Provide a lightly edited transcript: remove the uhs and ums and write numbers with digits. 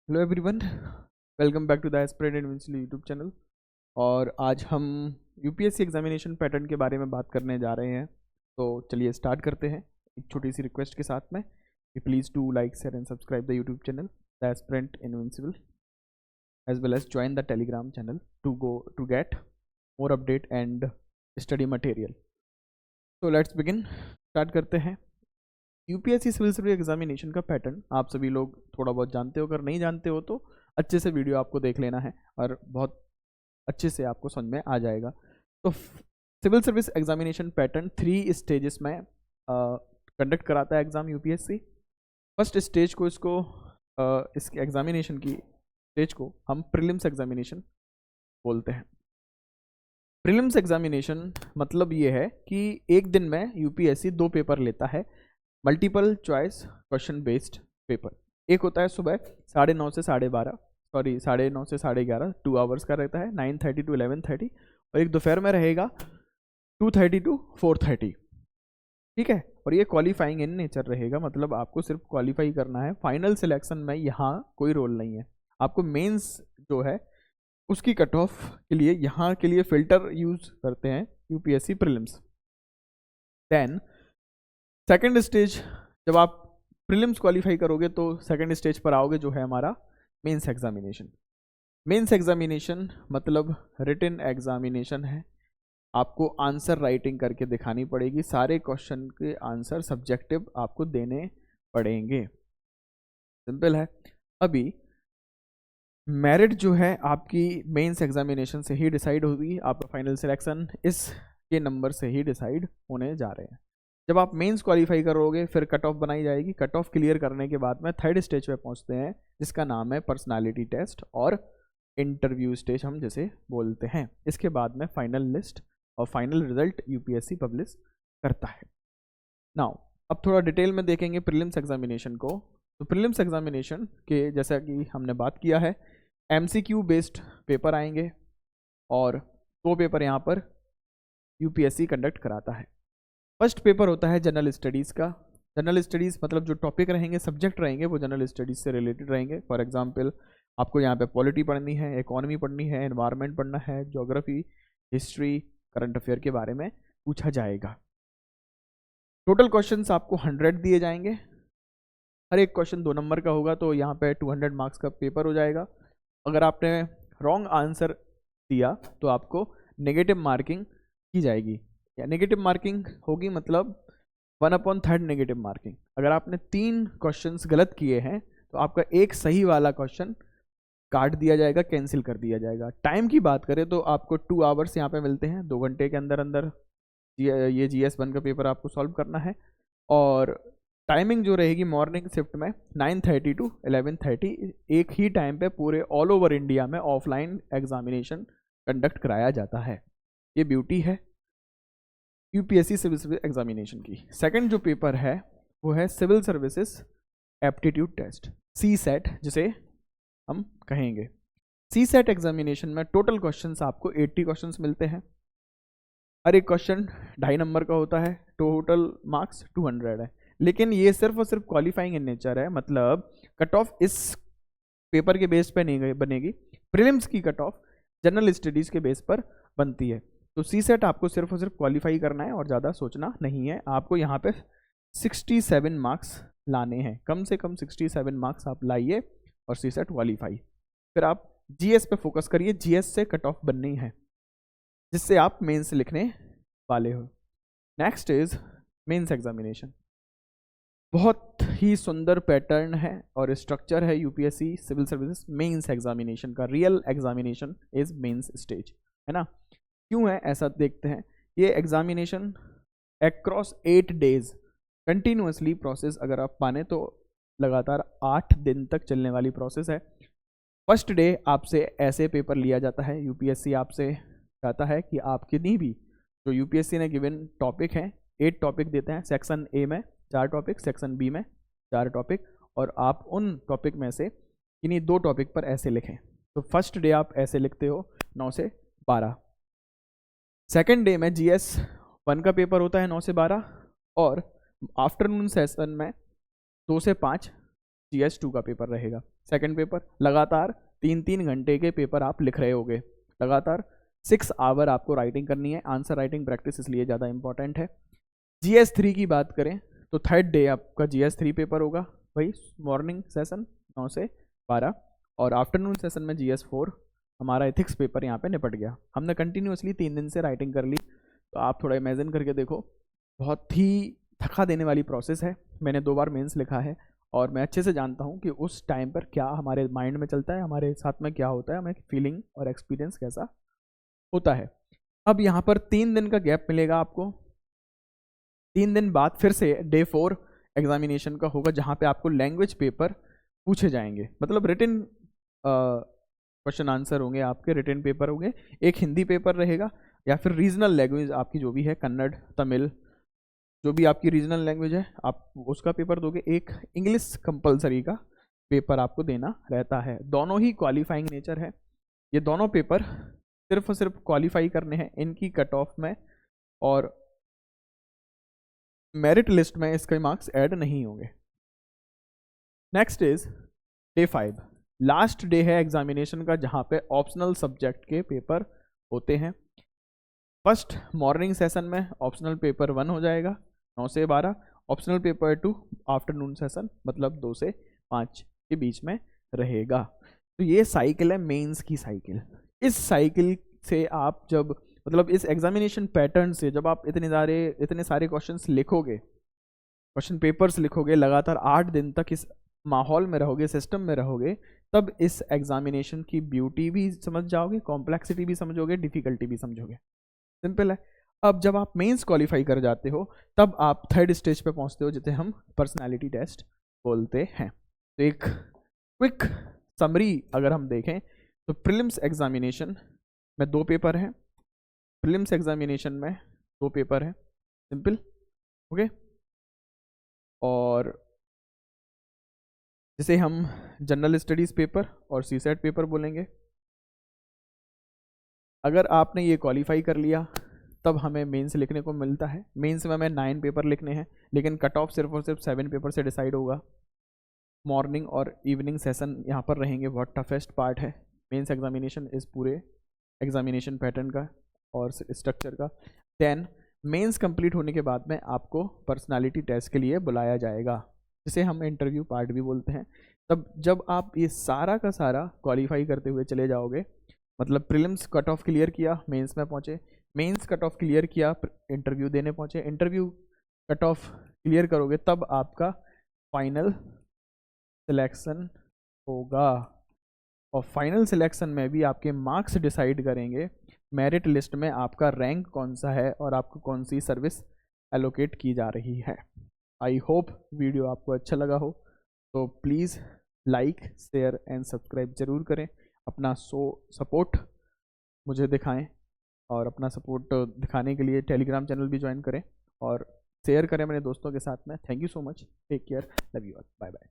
Hello everyone, welcome back to the aspirant invincible YouTube channel. और आज हम UPSC examination pattern के बारे में बात करने जा रहे हैं। तो चलिए स्टार्ट करते हैं एक छोटी सी रिक्वेस्ट के साथ में कि please do like share and subscribe the YouTube channel the aspirant invincible as well as join the Telegram channel to get more update and study material. तो लेट्स बिगिन, स्टार्ट करते हैं। यूपीएससी सिविल सर्विस एग्जामिनेशन का pattern आप सभी लोग थोड़ा बहुत जानते हो, अगर नहीं जानते हो तो अच्छे से वीडियो आपको देख लेना है और बहुत अच्छे से आपको समझ में आ जाएगा। तो civil service examination pattern 3 stages में कंडक्ट कराता है एग्जाम यूपीएससी। फर्स्ट स्टेज को इस एग्जामिनेशन की स्टेज को हम प्रीलिम्स एग्जामिनेशन बोलते हैं। प्रीलिम्स एग्जामिनेशन मतलब ये है कि एक दिन में यूपीएससी 2 पेपर लेता है, multiple choice question based paper. एक होता है सुबह 9:30 से 12:30, 9:30 से 11:30, 2 आवर्स का रहता है, 9:30 to 11:30। और एक दोपहर में रहेगा 2:30 to 4:30, ठीक है। और ये क्वालिफाइंग इन नेचर रहेगा, मतलब आपको सिर्फ क्वालिफाई करना है, फाइनल सिलेक्शन में यहाँ कोई रोल नहीं है। आपको मेंस जो है उसकी कट ऑफ के लिए यहाँ के लिए फिल्टर यूज करते हैं UPSC prelims. Then second stage, जब आप प्रीलिम्स क्वालिफाई करोगे तो सेकेंड स्टेज पर आओगे जो है हमारा मेंस एग्जामिनेशन। मेंस एग्जामिनेशन मतलब रिटन एग्जामिनेशन है। आपको आंसर राइटिंग करके दिखानी पड़ेगी, सारे क्वेश्चन के आंसर सब्जेक्टिव आपको देने पड़ेंगे, सिंपल है। अभी मेरिट जो है आपकी मेंस एग्जामिनेशन से ही डिसाइड होगी, आपका फाइनल सिलेक्शन इसके नंबर से ही डिसाइड होने जा रहे हैं। जब आप मेंस क्वालिफाई करोगे फिर कट ऑफ बनाई जाएगी। कट ऑफ क्लियर करने के बाद में थर्ड स्टेज पे पहुंचते हैं जिसका नाम है पर्सनालिटी टेस्ट और इंटरव्यू स्टेज हम जैसे बोलते हैं। इसके बाद में फाइनल लिस्ट और फाइनल रिजल्ट यूपीएससी पब्लिश करता है। नाउ अब थोड़ा डिटेल में देखेंगे प्रीलिम्स एग्जामिनेशन को। तो प्रीलिम्स एग्जामिनेशन के जैसा कि हमने बात किया है, एमसीक्यू बेस्ड पेपर आएंगे और 2 पेपर यहाँ पर यूपीएससी कंडक्ट कराता है। फर्स्ट पेपर होता है जनरल स्टडीज़ का। जनरल स्टडीज़ मतलब जो टॉपिक रहेंगे, सब्जेक्ट रहेंगे, वो जनरल स्टडीज़ से रिलेटेड रहेंगे। फॉर एग्जांपल आपको यहाँ पे पॉलिटी पढ़नी है, इकोनॉमी पढ़नी है, एनवायरनमेंट पढ़ना है, ज्योग्राफी, हिस्ट्री, करंट अफेयर के बारे में पूछा जाएगा। टोटल क्वेश्चंस आपको 100 दिए जाएंगे, हर एक क्वेश्चन 2 नंबर का होगा, तो यहाँ पे 200 मार्क्स का पेपर हो जाएगा। अगर आपने रॉन्ग आंसर दिया तो आपको नेगेटिव मार्किंग की जाएगी, या नेगेटिव मार्किंग होगी मतलब 1/3 नेगेटिव मार्किंग। अगर आपने 3 क्वेश्चंस गलत किए हैं तो आपका एक सही वाला क्वेश्चन काट दिया जाएगा, कैंसिल कर दिया जाएगा। टाइम की बात करें तो आपको 2 आवर्स यहाँ पे मिलते हैं, 2 घंटे के अंदर अंदर ये GS1 का पेपर आपको सॉल्व करना है। और टाइमिंग जो रहेगी मॉर्निंग शिफ्ट में 9:30 to 11:30, एक ही टाइम पे पूरे ऑल ओवर इंडिया में ऑफलाइन एग्जामिनेशन कंडक्ट कराया जाता है। ये ब्यूटी है यूपीएससी सिविल सर्विस एग्जामिनेशन की। सेकंड जो पेपर है वो है civil services aptitude test, CSET जिसे हम कहेंगे। CSET एग्जामिनेशन में टोटल क्वेश्चंस आपको 80 क्वेश्चंस मिलते हैं, हर एक क्वेश्चन 2.5 नंबर का होता है, टोटल मार्क्स 200 है। लेकिन ये सिर्फ और सिर्फ क्वालिफाइंग इन नेचर है, मतलब कट ऑफ इस पेपर के बेस पे नहीं बनेगी। प्रीलिम्स की कट ऑफ जनरल स्टडीज के बेस पर बनती है। तो CSET आपको सिर्फ और सिर्फ क्वालिफाई करना है और ज़्यादा सोचना नहीं है। आपको यहाँ पे 67 मार्क्स लाने हैं, कम से कम 67 मार्क्स आप लाइए और CSET क्वालिफाई। फिर आप GS पे फोकस करिए, GS से कट ऑफ बननी है जिससे आप मेंस लिखने वाले हो। Next is mains examination. बहुत ही सुंदर पैटर्न है और स्ट्रक्चर है UPSC civil services mains examination का। Real examination is mains stage, है ना। क्यों है ऐसा देखते हैं। ये examination across 8 days continuously process, अगर आप माने तो लगातार 8 दिन तक चलने वाली प्रोसेस है। फर्स्ट डे आपसे ऐसे पेपर लिया जाता है, यूपीएससी आपसे चाहता है कि आप किन्हीं भी जो यूपीएससी ने गिवन टॉपिक हैं, 8 टॉपिक देते हैं। सेक्शन ए में 4 टॉपिक, सेक्शन बी में 4 टॉपिक, और आप उन टॉपिक में से किन्हीं 2 टॉपिक पर ऐसे लिखें। तो फर्स्ट डे आप ऐसे लिखते हो 9 से 12। सेकेंड डे में GS1 का पेपर होता है 9 से 12, और आफ्टरनून सेशन में 2 से 5 GS2 का पेपर रहेगा। सेकंड पेपर लगातार 3-3 घंटे के पेपर आप लिख रहे होगे, लगातार 6 आवर आपको राइटिंग करनी है। आंसर राइटिंग प्रैक्टिस इसलिए ज़्यादा इंपॉर्टेंट है। GS3 की बात करें तो थर्ड डे आपका GS3 पेपर होगा, वही मॉर्निंग सेशन 9 से 12 और आफ्टरनून सेशन में GS4 हमारा एथिक्स पेपर यहाँ पे निपट गया। हमने कंटिन्यूसली 3 दिन से राइटिंग कर ली, तो आप थोड़ा इमेजिन करके देखो, बहुत ही थका देने वाली प्रोसेस है। मैंने 2 बार मेंस लिखा है और मैं अच्छे से जानता हूँ कि उस टाइम पर क्या हमारे माइंड में चलता है, हमारे साथ में क्या होता है, हमें फीलिंग और एक्सपीरियंस कैसा होता है। अब यहाँ पर 3 दिन का गैप मिलेगा आपको। 3 दिन बाद फिर से डे 4 एग्जामिनेशन का होगा, जहाँ पे आपको लैंग्वेज पेपर पूछे जाएंगे, मतलब रिटन क्वेश्चन आंसर होंगे आपके, रिटन पेपर होंगे। एक हिंदी पेपर रहेगा या फिर रीजनल लैंग्वेज आपकी जो भी है, कन्नड़, तमिल, जो भी आपकी रीजनल लैंग्वेज है आप उसका पेपर दोगे। एक इंग्लिश कंपलसरी का पेपर आपको देना रहता है। दोनों ही क्वालिफाइंग नेचर है। ये दोनों पेपर सिर्फ और सिर्फ क्वालिफाई करने हैं, इनकी कट ऑफ में और मेरिट लिस्ट में इसके मार्क्स ऐड नहीं होंगे। Next is day 5, last day है एग्जामिनेशन का, जहां पे ऑप्शनल सब्जेक्ट के पेपर होते हैं। फर्स्ट मॉर्निंग सेशन में ऑप्शनल पेपर 1 हो जाएगा 9 से 12, ऑप्शनल पेपर 2 आफ्टरनून सेशन मतलब 2 से 5 के बीच में रहेगा। तो ये साइकिल है मेंस की साइकिल। इस साइकिल से आप जब मतलब इस एग्जामिनेशन पैटर्न से जब आप इतने सारे क्वेश्चंस लिखोगे, क्वेश्चन पेपर्स लिखोगे, लगातार 8 दिन तक इस माहौल में रहोगे, सिस्टम में रहोगे, तब इस एग्जामिनेशन की ब्यूटी भी समझ जाओगे, कॉम्प्लेक्सिटी भी समझोगे, डिफिकल्टी भी समझोगे। सिंपल है। अब जब आप मेंस क्वालिफाई कर जाते हो तब आप थर्ड स्टेज पे पहुंचते हो, जिसे हम पर्सनालिटी टेस्ट बोलते हैं। तो एक क्विक समरी अगर हम देखें तो प्रीलिम्स एग्जामिनेशन में 2 पेपर हैं, प्रीलिम्स एग्जामिनेशन में 2 पेपर हैं, सिंपल, ओके। और जिसे हम जनरल स्टडीज पेपर और सीसेट पेपर बोलेंगे। अगर आपने ये क्वालिफाई कर लिया तब हमें मेंस लिखने को मिलता है। मेंस में हमें 9 पेपर लिखने हैं, लेकिन कट ऑफ सिर्फ और सिर्फ 7 पेपर से डिसाइड होगा। मॉर्निंग और इवनिंग सेशन यहाँ पर रहेंगे। बहुत टफेस्ट पार्ट है मेंस एग्जामिनेशन इस पूरे एग्जामिनेशन पैटर्न का और स्ट्रक्चर का। देन मेंस कंप्लीट होने के बाद में आपको पर्सनालिटी टेस्ट के लिए बुलाया जाएगा, जिसे हम इंटरव्यू पार्ट भी बोलते हैं। तब जब आप ये सारा का सारा क्वालिफाई करते हुए चले जाओगे, मतलब प्रीलिम्स कट ऑफ क्लियर किया, मेंस में पहुंचे, मेंस कट ऑफ क्लियर किया, इंटरव्यू देने पहुंचे, इंटरव्यू कट ऑफ क्लियर करोगे, तब आपका फाइनल सिलेक्शन होगा। और फाइनल सिलेक्शन में भी आपके मार्क्स डिसाइड करेंगे, मेरिट लिस्ट में आपका रैंक कौन सा है और आपको कौन सी सर्विस एलोकेट की जा रही है। आई होप वीडियो आपको अच्छा लगा हो, तो please like, share and subscribe जरूर करें। अपना सपोर्ट मुझे दिखाएं और अपना सपोर्ट दिखाने के लिए टेलीग्राम चैनल भी ज्वाइन करें और शेयर करें अपने दोस्तों के साथ में। Thank you so much, take care, love you all, bye bye.